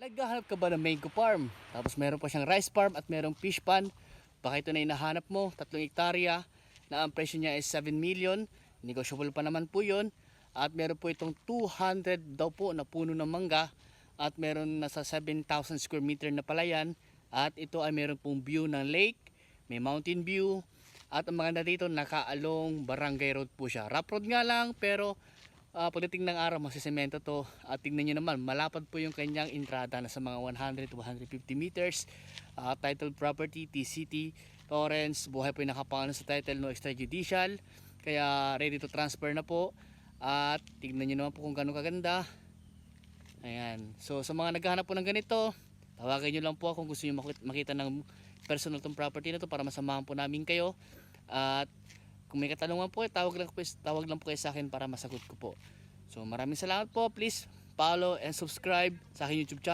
Naghahanap ka ba ng mango farm? Tapos meron pa siyang rice farm at merong fish pond. Baka ito na yung nahanap mo, 3 hektarya na ang presyo niya is 7 million. Negotiable pa naman po yun. At meron po itong 200 daw po na puno ng mangga. At meron nasa 7,000 square meter na palayan. At ito ay meron pong view ng lake, may mountain view. At ang maganda dito, naka-along Barangay Road po siya. Rough road nga lang pero pagdating ng araw masisemento to. At tingnan nyo naman, malapad po yung kanyang entrada na sa mga 100 to 150 meters. Titled property, TCT, Torrents, buhay po yung nakapangalan sa title, no extrajudicial. Kaya ready to transfer na po. At tingnan nyo naman po kung gano'ng kaganda. Ayan. So sa mga naghahanap po ng ganito, tawagan nyo lang po kung gusto nyo makita ng personal tong property na to para masamahan po namin kayo. At kung may katanungan po, tawag lang po kayo sa akin para masagot ko po. So maraming salamat po. Please follow and subscribe sa aking YouTube channel.